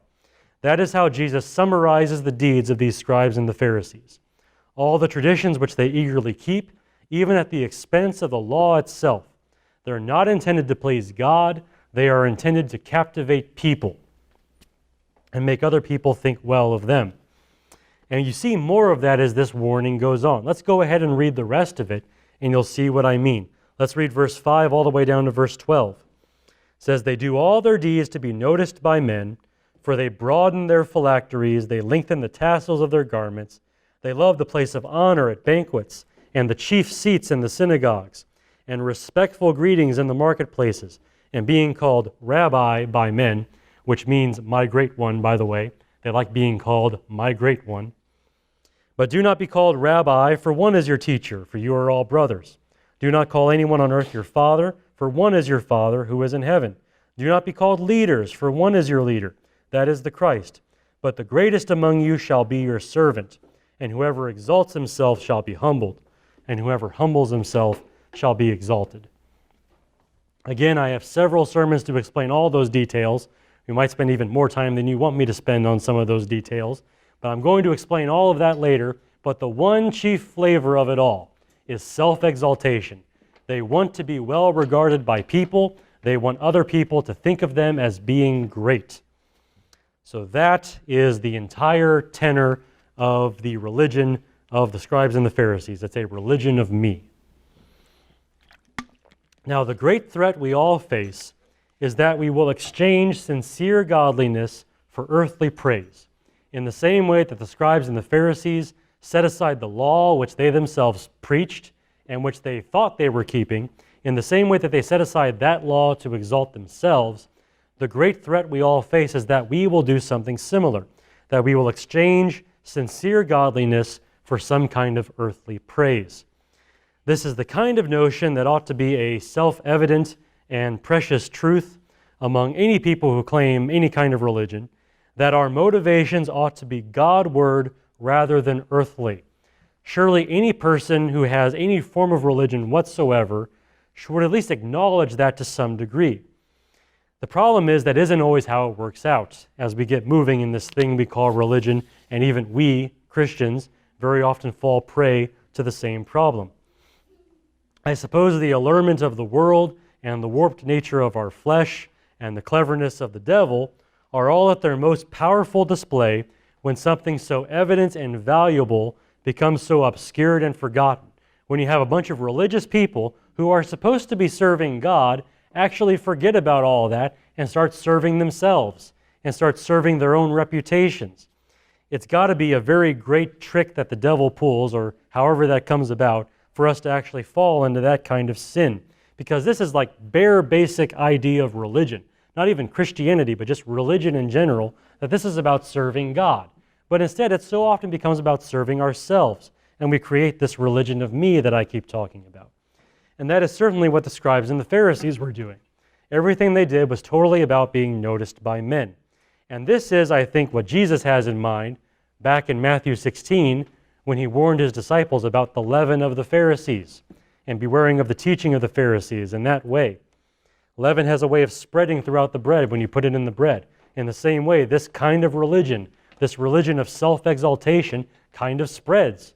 That is how Jesus summarizes the deeds of these scribes and the Pharisees. All the traditions which they eagerly keep, even at the expense of the law itself. They're not intended to please God. They are intended to captivate people and make other people think well of them. And you see more of that as this warning goes on. Let's go ahead and read the rest of it, and you'll see what I mean. Let's read verse 5 all the way down to verse 12. It says, "They do all their deeds to be noticed by men, for they broaden their phylacteries, they lengthen the tassels of their garments, they love the place of honor at banquets, and the chief seats in the synagogues, and respectful greetings in the marketplaces, and being called rabbi by men," which means my great one, by the way. They like being called my great one. "But do not be called rabbi, for one is your teacher, for you are all brothers. Do not call anyone on earth your father, for one is your Father who is in heaven. Do not be called leaders, for one is your leader, that is the Christ. But the greatest among you shall be your servant, and whoever exalts himself shall be humbled, and whoever humbles himself shall be exalted." Again, I have several sermons to explain all those details. We might spend even more time than you want me to spend on some of those details, but I'm going to explain all of that later. But the one chief flavor of it all is self-exaltation. They want to be well regarded by people. They want other people to think of them as being great. So that is the entire tenor of the religion of the scribes and the Pharisees. It's a religion of me. Now, the great threat we all face is that we will exchange sincere godliness for earthly praise, in the same way that the scribes and the Pharisees set aside the law which they themselves preached and which they thought they were keeping. In the same way that they set aside that law to exalt themselves, the great threat we all face is that we will do something similar, that we will exchange sincere godliness for some kind of earthly praise. This is the kind of notion that ought to be a self-evident and precious truth among any people who claim any kind of religion, that our motivations ought to be Godward rather than earthly. Surely any person who has any form of religion whatsoever would at least acknowledge that to some degree. The problem is that isn't always how it works out. As we get moving in this thing we call religion, and even we, Christians, very often fall prey to the same problem. I suppose the allurement of the world and the warped nature of our flesh and the cleverness of the devil are all at their most powerful display when something so evident and valuable becomes so obscured and forgotten. When you have a bunch of religious people who are supposed to be serving God actually forget about all that and start serving themselves and start serving their own reputations. It's got to be a very great trick that the devil pulls, or however that comes about, for us to actually fall into that kind of sin. Because this is like bare basic idea of religion. Not even Christianity, but just religion in general, that this is about serving God. But instead, it so often becomes about serving ourselves. And we create this religion of me that I keep talking about. And that is certainly what the scribes and the Pharisees were doing. Everything they did was totally about being noticed by men. And this is, I think, what Jesus has in mind back in Matthew 16 when he warned his disciples about the leaven of the Pharisees and beware of the teaching of the Pharisees in that way. Leaven has a way of spreading throughout the bread when you put it in the bread. In the same way, this kind of religion, this religion of self-exaltation, kind of spreads.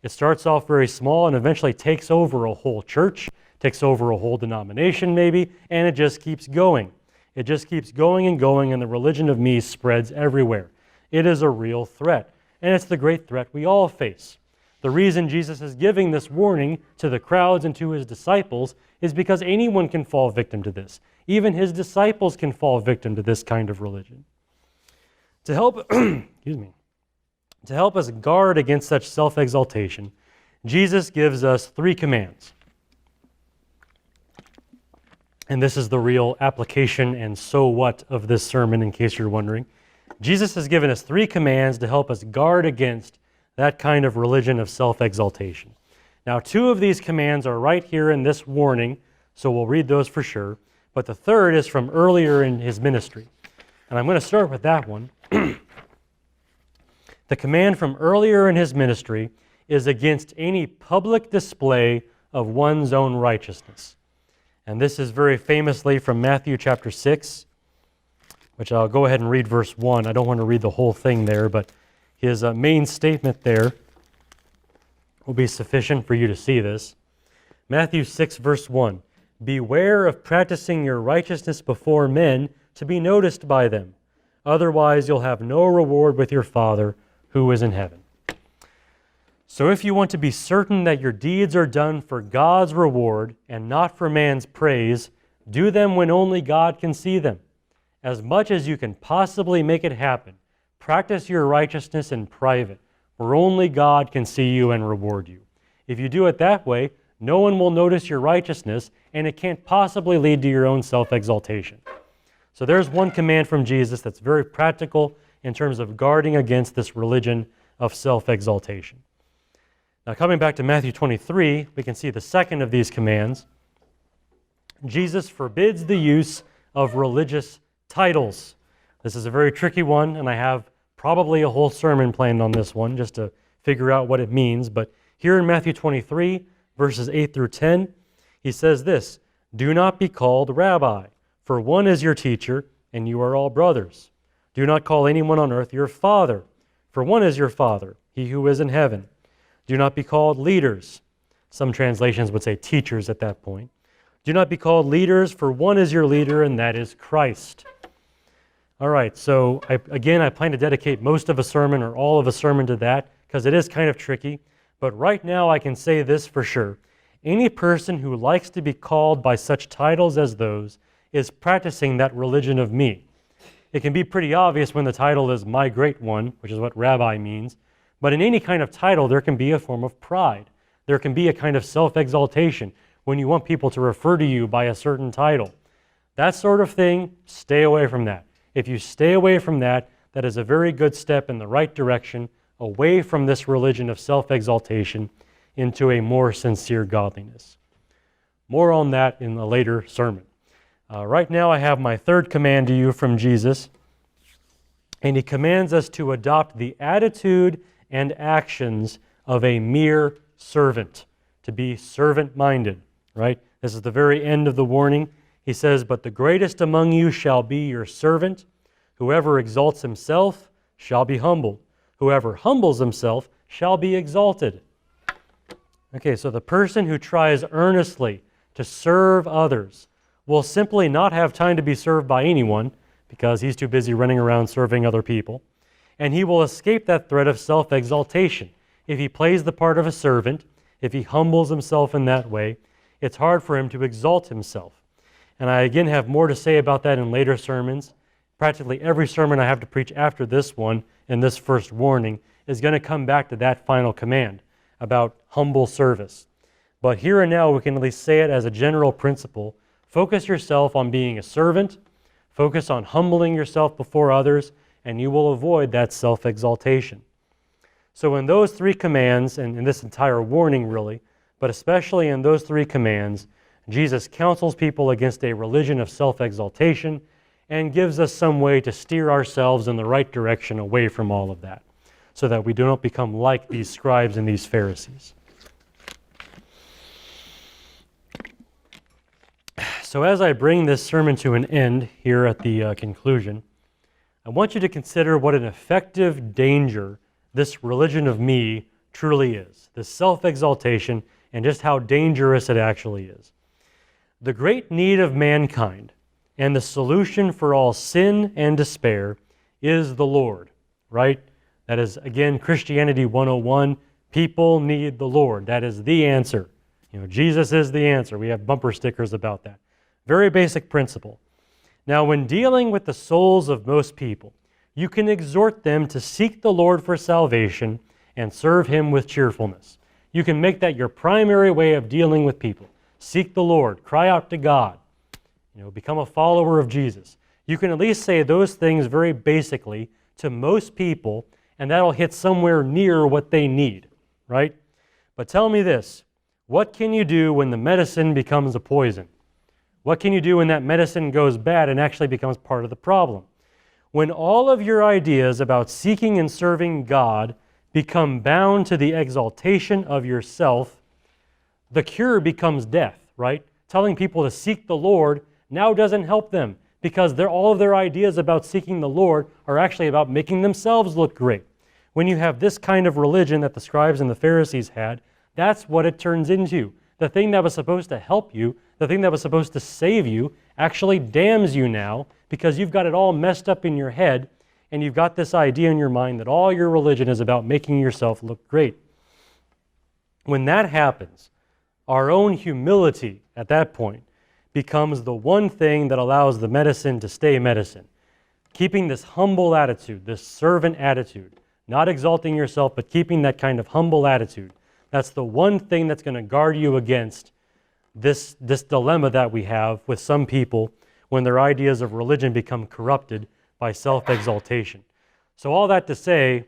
It starts off very small and eventually takes over a whole church, takes over a whole denomination maybe, and it just keeps going. It just keeps going, and the religion of me spreads everywhere. It is a real threat, and it's the great threat we all face. The reason Jesus is giving this warning to the crowds and to his disciples is because anyone can fall victim to this. Even his disciples can fall victim to this kind of religion. To help, to help us guard against such self-exaltation, Jesus gives us 3 commands. And this is the real application and so what of this sermon, in case you're wondering. Jesus has given us 3 commands to help us guard against that kind of religion of self-exaltation. Now, 2 of these commands are right here in this warning, so we'll read those for sure. But the third is from earlier in his ministry. And I'm going to start with that one. The command from earlier in his ministry is against any public display of one's own righteousness. And this is very famously from Matthew chapter 6, which I'll go ahead and read verse 1. I don't want to read the whole thing there, but his main statement there will be sufficient for you to see this. Matthew 6, verse 1. Beware of practicing your righteousness before men to be noticed by them. Otherwise, you'll have no reward with your Father who is in heaven. So if you want to be certain that your deeds are done for God's reward and not for man's praise, do them when only God can see them. As much as you can possibly make it happen, practice your righteousness in private, where only God can see you and reward you. If you do it that way, no one will notice your righteousness, and it can't possibly lead to your own self-exaltation. So there's one command from Jesus that's very practical in terms of guarding against this religion of self-exaltation. Now, coming back to Matthew 23, we can see the second of these commands. Jesus forbids the use of religious titles. This is a very tricky one, and I have probably a whole sermon planned on this one just to figure out what it means. But here in Matthew 23, verses 8 through 10, he says this, "Do not be called rabbi, for one is your teacher, and you are all brothers. Do not call anyone on earth your father, for one is your Father, he who is in heaven. Do not be called leaders." Some translations would say teachers at that point. "Do not be called leaders, for one is your leader, and that is Christ." All right, so I plan to dedicate most of a sermon or all of a sermon to that because it is kind of tricky. But right now I can say this for sure. Any person who likes to be called by such titles as those is practicing that religion of me. It can be pretty obvious when the title is my great one, which is what rabbi means. But in any kind of title, there can be a form of pride. There can be a kind of self-exaltation when you want people to refer to you by a certain title. That sort of thing, stay away from that. If you stay away from that, that is a very good step in the right direction, away from this religion of self-exaltation into a more sincere godliness. More on that in a later sermon. Right now I have my third command to you from Jesus, and he commands us to adopt the attitude and actions of a mere servant, to be servant-minded, right? This is the very end of the warning. He says, "But the greatest among you shall be your servant. Whoever exalts himself shall be humbled. Whoever humbles himself shall be exalted." Okay, so the person who tries earnestly to serve others will simply not have time to be served by anyone because he's too busy running around serving other people. And he will escape that threat of self-exaltation. If he plays the part of a servant, if he humbles himself in that way, it's hard for him to exalt himself. And I again have more to say about that in later sermons. Practically every sermon I have to preach after this one and this first warning is going to come back to that final command about humble service. But here and now we can at least say it as a general principle. Focus yourself on being a servant, focus on humbling yourself before others, and you will avoid that self-exaltation. So in those three commands, and in this entire warning really, but especially in those three commands, Jesus counsels people against a religion of self-exaltation and gives us some way to steer ourselves in the right direction away from all of that, so that we do not become like these scribes and these Pharisees. So as I bring this sermon to an end here at the conclusion, I want you to consider what an effective danger this religion of me truly is, this self-exaltation, and just how dangerous it actually is. The great need of mankind and the solution for all sin and despair is the Lord, right? That is, again, Christianity 101. People need the Lord. That is the answer. Jesus is the answer. We have bumper stickers about that. Very basic principle. Now, when dealing with the souls of most people, you can exhort them to seek the Lord for salvation and serve Him with cheerfulness. You can make that your primary way of dealing with people. Seek the Lord. Cry out to God. Become a follower of Jesus. You can at least say those things very basically to most people, and that'll hit somewhere near what they need, right? But tell me this. What can you do when the medicine becomes a poison? What can you do when that medicine goes bad and actually becomes part of the problem? When all of your ideas about seeking and serving God become bound to the exaltation of yourself, the cure becomes death, right? Telling people to seek the Lord now doesn't help them because all of their ideas about seeking the Lord are actually about making themselves look great. When you have this kind of religion that the scribes and the Pharisees had, that's what it turns into. The thing that was supposed to help you, the thing that was supposed to save you, actually damns you now because you've got it all messed up in your head and you've got this idea in your mind that all your religion is about making yourself look great. When that happens, our own humility at that point becomes the one thing that allows the medicine to stay medicine. Keeping this humble attitude, this servant attitude, not exalting yourself, but keeping that kind of humble attitude. That's the one thing that's going to guard you against this dilemma that we have with some people when their ideas of religion become corrupted by self-exaltation. So all that to say,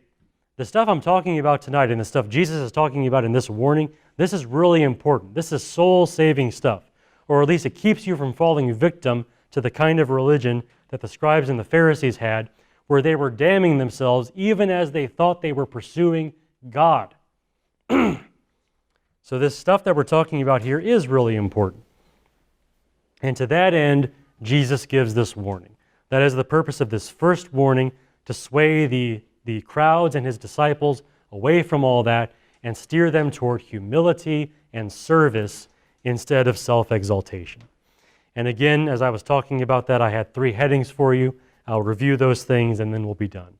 the stuff I'm talking about tonight and the stuff Jesus is talking about in this warning, this is really important. This is soul-saving stuff, or at least it keeps you from falling victim to the kind of religion that the scribes and the Pharisees had, where they were damning themselves even as they thought they were pursuing God. So this stuff that we're talking about here is really important. And to that end, Jesus gives this warning. That is the purpose of this first warning, to sway the crowds and his disciples away from all that and steer them toward humility and service instead of self-exaltation. And again, as I was talking about that, I had 3 headings for you. I'll review those things and then we'll be done.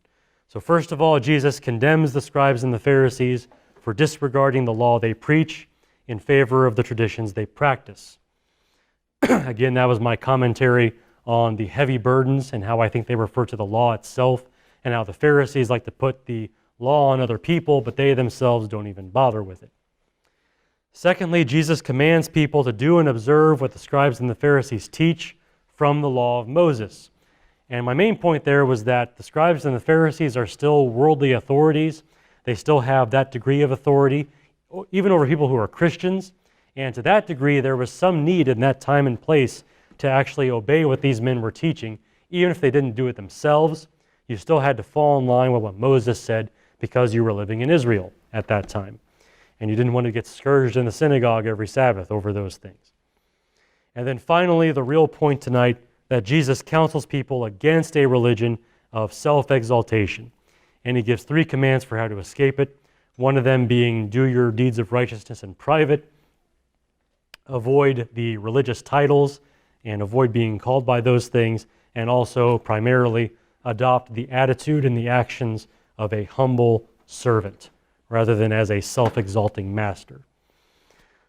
So first of all, Jesus condemns the scribes and the Pharisees for disregarding the law they preach in favor of the traditions they practice. Again, that was my commentary on the heavy burdens and how I think they refer to the law itself, and how the Pharisees like to put the law on other people, but they themselves don't even bother with it. Secondly, Jesus commands people to do and observe what the scribes and the Pharisees teach from the law of Moses. And my main point there was that the scribes and the Pharisees are still worldly authorities. They still have that degree of authority, even over people who are Christians. And to that degree, there was some need in that time and place to actually obey what these men were teaching, even if they didn't do it themselves. You still had to fall in line with what Moses said because you were living in Israel at that time. And you didn't want to get scourged in the synagogue every Sabbath over those things. And then finally, the real point tonight, that Jesus counsels people against a religion of self-exaltation. And he gives 3 commands for how to escape it. One of them being, do your deeds of righteousness in private, avoid the religious titles, and avoid being called by those things, and also primarily adopt the attitude and the actions of a humble servant, rather than as a self-exalting master.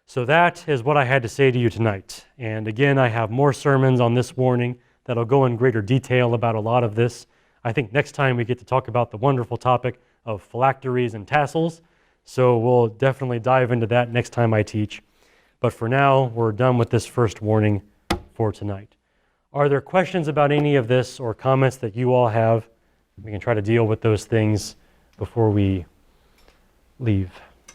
So that is what I had to say to you tonight. And again, I have more sermons on this warning that'll go in greater detail about a lot of this. I think next time we get to talk about the wonderful topic of phylacteries and tassels. So we'll definitely dive into that next time I teach. But for now, we're done with this first warning for tonight. Are there questions about any of this or comments that you all have? We can try to deal with those things before we leave.